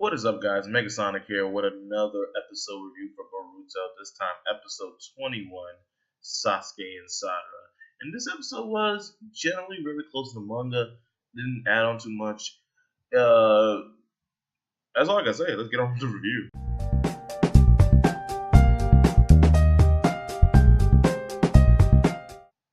What is up, guys? Megasonic here with another episode review for Boruto. This time, episode 21, Sasuke and Sarada. And this episode was generally very close to the manga. Didn't add on too much. That's all I gotta say. Let's get on with the review.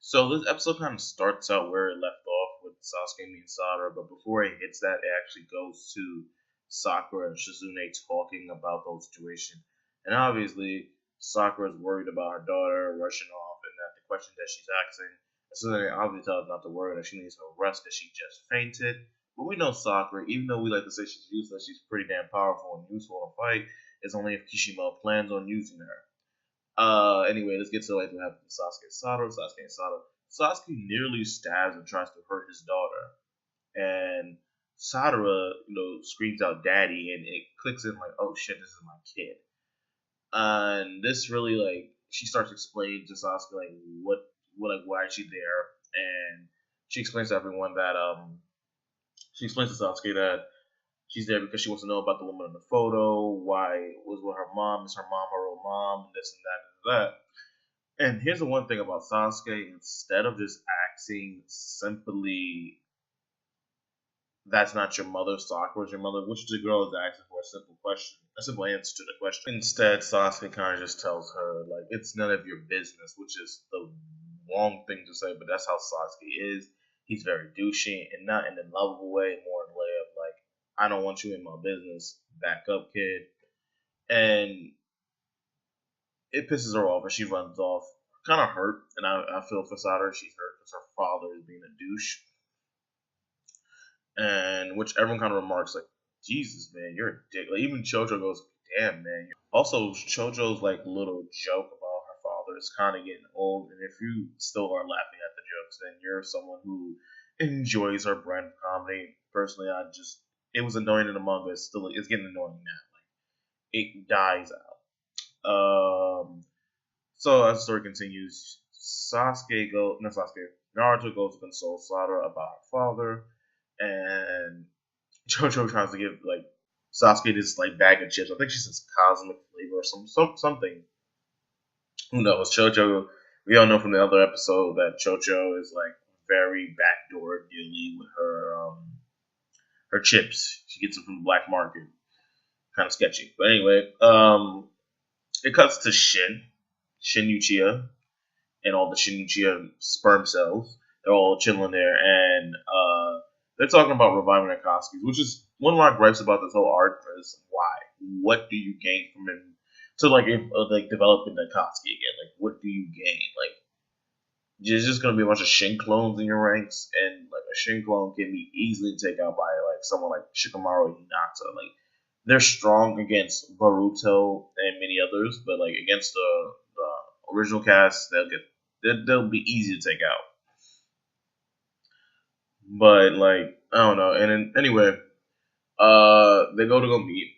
So this episode kind of starts out where it left off with Sasuke meeting Sarada, but before it hits that, it actually goes to Sakura and Shizune talking about the whole situation. And obviously, Sakura is worried about her daughter rushing off and that the question that she's asking. So they obviously tell her not to worry, that she needs to rest because she just fainted. But we know Sakura, even though we like to say she's useless, she's pretty damn powerful and useful in a fight. It's only if Kishimoto plans on using her. Anyway, let's get to what happened to Sasuke and Sarada. Sasuke nearly stabs and tries to hurt his daughter. And Sarada, screams out "Daddy," and it clicks in like, "Oh shit, this is my kid." And this really she starts explaining to Sasuke why is she there, and she explains to everyone that she explains to Sasuke that she's there because she wants to know about the woman in the photo, why it was with her mom, is her mom her real mom, and this and that and that. And here's the one thing about Sasuke: instead of just acting simply, "That's not your mother, Sakura's your mother," which the girl is asking for a simple answer to the question. Instead, Sasuke kind of just tells her, it's none of your business, which is the wrong thing to say, but that's how Sasuke is. He's very douchey, and not in a lovable way, more in a way of, "I don't want you in my business, back up, kid." And it pisses her off, and she runs off, kind of hurt, and I feel for Sarada. She's hurt because her father is being a douche. And which everyone kind of remarks "Jesus, man, you're a dick." Even Chojo goes, "Damn, man." Also, Chojo's little joke about her father is kind of getting old, and if you still are laughing at the jokes, then you're someone who enjoys her brand of comedy. Personally, it was annoying in the manga. It's getting annoying now. It dies out. So as the story continues, Naruto goes to console Sarada about her father. And Chocho tries to give Sasuke this bag of chips. I think she says cosmic flavor or something. Who knows? Chocho. We all know from the other episode that Chocho is very backdoor dealing with her chips. She gets them from the black market. Kind of sketchy. But anyway, it cuts to Shin Uchiha, and all the Shin Uchiha sperm cells. They're all chilling there, and they're talking about reviving Akatsuki, which is one of my gripes about this whole arc. Is why? What do you gain from him to developing the Akatsuki again? What do you gain? There's just gonna be a bunch of Shin clones in your ranks, and a Shin clone can be easily taken out by someone like Shikamaru and Hinata. They're strong against Boruto and many others, but against the original cast, they'll be easy to take out. But I don't know. And then anyway, they go meet,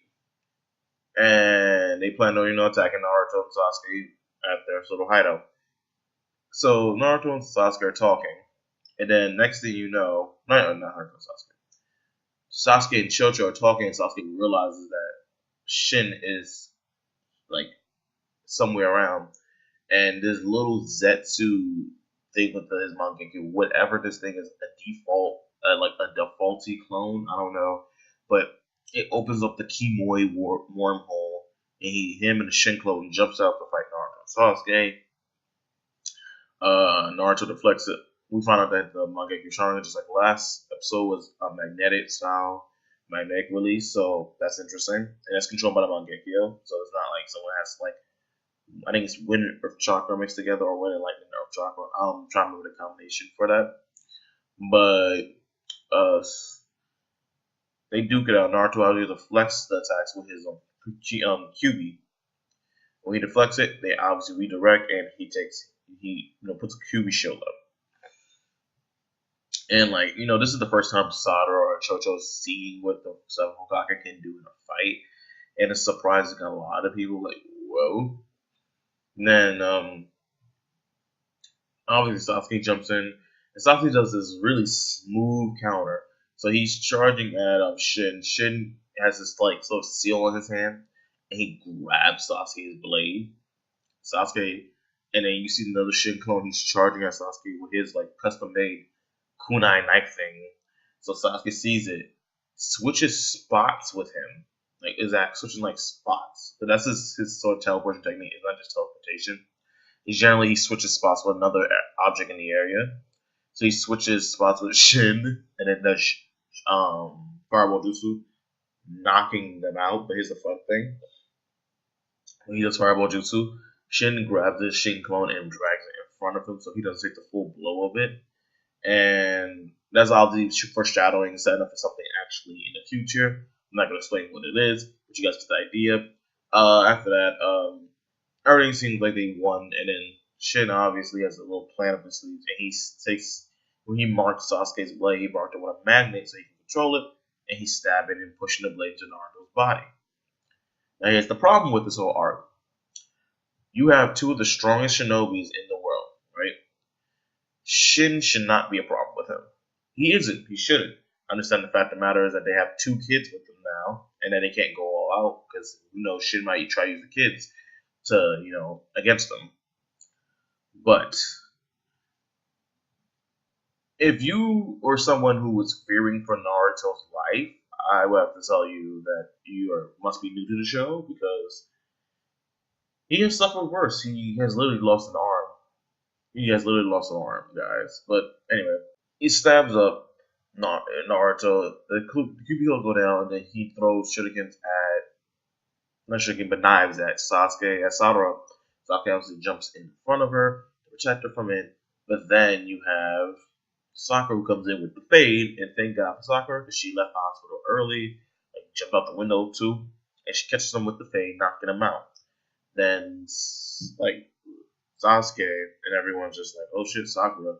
and they plan on attacking Naruto and Sasuke at their little hideout. So Naruto and Sasuke are talking, and then next thing you know, not Naruto and Sasuke and Chocho are talking, and Sasuke realizes that Shin is somewhere around, and this little Zetsu thing with his Mangekyo, whatever this thing is, a default, a defaulty clone, I don't know, but it opens up the Kimoi wormhole, and him and the Shin clone jumps out to fight Naruto. Sasuke, Naruto deflects it. We find out that the Mangekyo Sharingan, just like last episode, was a magnetic release, so that's interesting, and that's controlled by the Mangekyo, so it's not someone has I think it's Wind Earth Chakra mixed together, or Wind and Lightning Earth Chakra. I'm trying to remember the combination for that. But they duke it out. Naruto out here deflects the attacks with his QB. When he deflects it, they obviously redirect, and he puts a QB shield up. And this is the first time Sarada or Chocho seeing what the Seven Hokage can do in a fight, and it's surprising a lot of people. Whoa. And then, obviously, Sasuke jumps in, and Sasuke does this really smooth counter. So he's charging at Shin. Shin has this like sort of seal on his hand, and he grabs Sasuke's blade. Sasuke, and then you see another Shin clone. He's charging at Sasuke with his like custom made kunai knife thing. So Sasuke sees it, switches spots with him. Like is that switching like spots? But that's his sort of teleportation technique. It's not just teleportation. He switches spots with another object in the area. So he switches spots with Shin, and then does Fireball Jutsu, knocking them out. But here's the fun thing: when he does Fireball Jutsu, Shin grabs his Shin clone and drags it in front of him, so he doesn't take the full blow of it. And that's obviously foreshadowing, setting up for something actually in the future. I'm not gonna explain what it is, but you guys get the idea. After that, everything seems like they won, and then Shin obviously has a little plan up his sleeves, and he takes when he marks Sasuke's blade, he marked it with a magnet so he can control it, and he's stabbing and pushing the blade into Naruto's body. Now here's the problem with this whole arc. You have two of the strongest shinobis in the world, right? Shin should not be a problem with him. He isn't. He shouldn't. Understand the fact of the matter is that they have two kids with them now, and then they can't go all out because Shin might try to use the kids to, against them. But if you or someone who was fearing for Naruto's life, I would have to tell you that you must be new to the show because he has suffered worse. He has literally lost an arm. Guys. But anyway, he stabs up Naruto. The Cubicles go down, and then he throws shurikens knives at Sasuke. At Sakura, Sasuke obviously jumps in front of her to protect her from it. But then you have Sakura who comes in with the fade, and thank God for Sakura because she left the hospital early, like jumped out the window too, and she catches him with the fade, knocking him out. Then like Sasuke and everyone's just like, oh shit, Sakura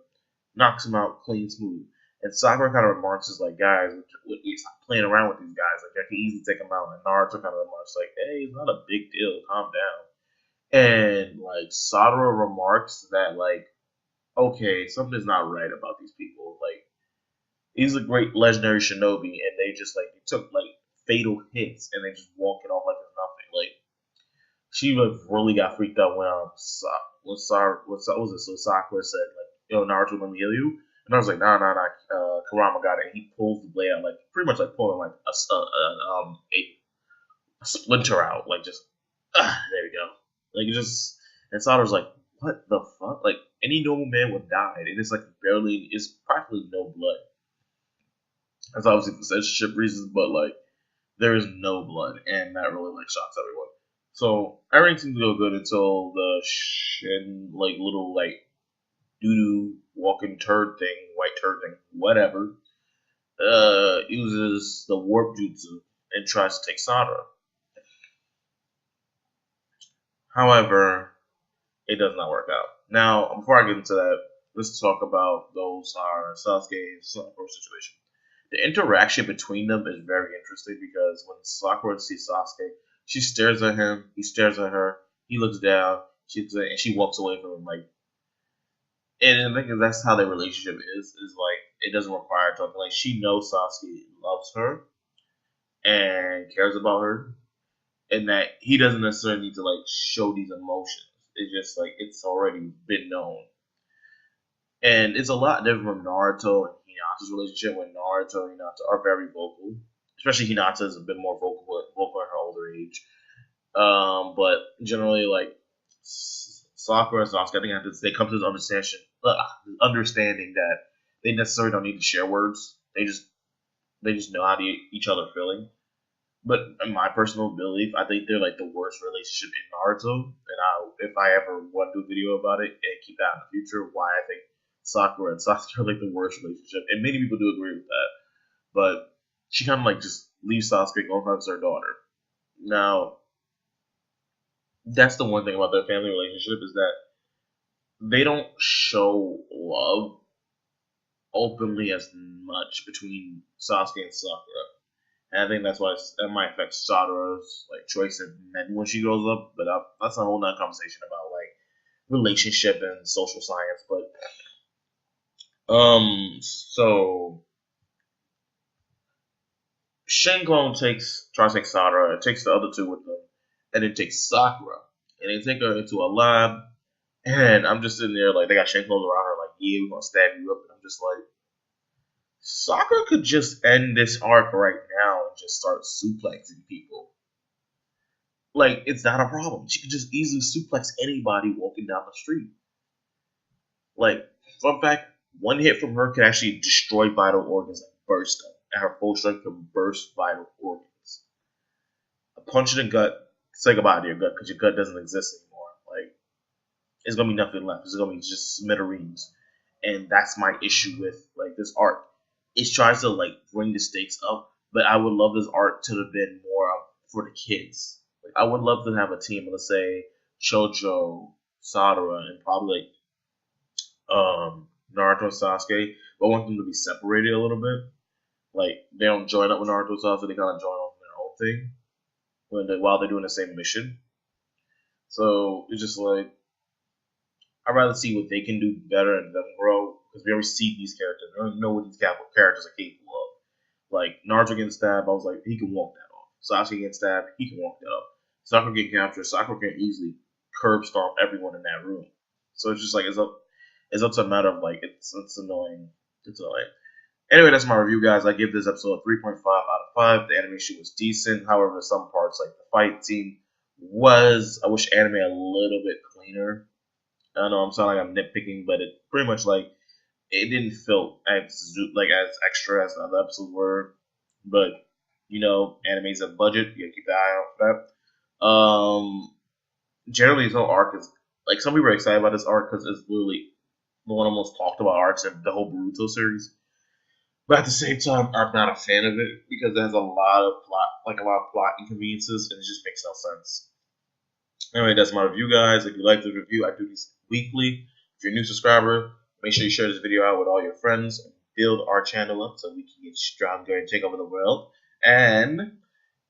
knocks him out clean smooth. And Sakura kind of remarks, is like, guys, stop playing around with these guys. Like, I can easily take them out. And Naruto kind of remarks, like, hey, it's not a big deal. Calm down. And, like, Sakura remarks that, like, okay, something's not right about these people. Like, he's a great legendary shinobi, and they just, like, they took, like, fatal hits, and they just walk it off like it's nothing. Like, she really got freaked out when Sakura said, like, yo, Naruto, let me heal you. And I was like, nah, Kurama got it. And he pulls the blade out, like, pretty much like pulling, like, a splinter out. Like, just, there we go. Like, it just, and Sakura's like, what the fuck? Like, any normal man would die. And it's, like, it's practically no blood. That's obviously for censorship reasons, but, like, there is no blood. And that really, like, shocks everyone. So, everything seems to go good until the Shin, like, little, like, doo-doo walking turd thing, white turd thing, whatever, uses the warp jutsu and tries to take Sakura. However, it does not work out. Now, before I get into that, let's talk about those Sasuke and Sakura situation. The interaction between them is very interesting because when Sakura sees Sasuke, she stares at him, he stares at her, he looks down, and she walks away from him like. And I think that's how their relationship is like, it doesn't require talking. Like, she knows Sasuke loves her and cares about her, and that he doesn't necessarily need to, like, show these emotions. It's just, like, it's already been known. And it's a lot different from Naruto and Hinata's relationship, when Naruto and Hinata are very vocal. Especially Hinata is a bit more vocal in her older age. But generally, like, Sakura and Sasuke, I think they come to this understanding that they necessarily don't need to share words. They just know how to each other feeling. But in my personal belief, I think they're like the worst relationship in Naruto. And if I ever want to do a video about it and keep that in the future, why I think Sakura and Sasuke are like the worst relationship. And many people do agree with that. But she kind of like just leaves Sasuke, going hugs her daughter. Now, that's the one thing about their family relationship, is that they don't show love openly as much between Sasuke and Sakura. And I think that's why that might affect Sakura's like choice of men when she grows up. But that's a whole nother conversation about like relationship and social science. But so Shin clone tries to take Sadara, it takes the other two with them, and it takes Sakura, and they take her into a lab. And I'm just sitting there like they got Shin clones around her, like, yeah, we're gonna stab you up. And I'm just like, Sakura could just end this arc right now and just start suplexing people. Like, it's not a problem. She could just easily suplex anybody walking down the street. Like, fun fact, one hit from her can actually destroy vital organs and burst them. And her full strength can burst vital organs. A punch in the gut, say goodbye to your gut because your gut doesn't exist anymore. Like, it's gonna be nothing left. It's gonna be just smithereens. And that's my issue with like this arc. It tries to like bring the stakes up, but I would love this arc to have been more for the kids. Like, I would love to have a team, let's say Chojo, Sadara, and probably like Naruto and Sasuke, but I want them to be separated a little bit. Like, they don't join up with Naruto and Sasuke, they kind of join up with their own thing while they're doing the same mission. So it's just like, I'd rather see what they can do better and them grow, because we already see these characters. I don't know what these characters are capable of. Like, Naruto getting stabbed, I was like, he can walk that off. Sasuke getting stabbed, he can walk that up. Sakura getting captured, Sakura can easily curb stomp everyone in that room. So it's just like, it's up to a matter of like, it's annoying. It's annoying. Anyway, that's my review, guys. I give this episode a 3.5 out of 5. The animation was decent. However, some parts, like the fight scene, I wish anime a little bit cleaner. I know I'm sounding like I'm nitpicking, but it pretty much like it didn't feel as extra as the other episodes were. But you know, anime's a budget. You gotta keep an eye out for that. Generally, this whole arc is like, some people are excited about this arc because it's literally one of the most talked about arcs in the whole Boruto series. But at the same time, I'm not a fan of it because it has a lot of plot inconveniences, and it just makes no sense. Anyway, that's my review, guys. If you like the review, I do these weekly. If you're a new subscriber, make sure you share this video out with all your friends and build our channel up so we can get stronger and take over the world. And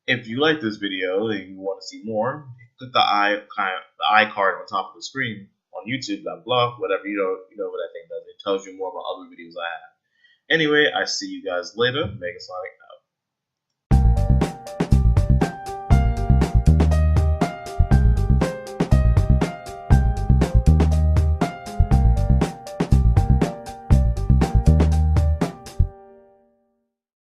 if you like this video and you want to see more, click the eye card on top of the screen on YouTube, blah, whatever. You know what that thing does. It tells you more about other videos I have. Anyway, I see you guys later. Megasonic.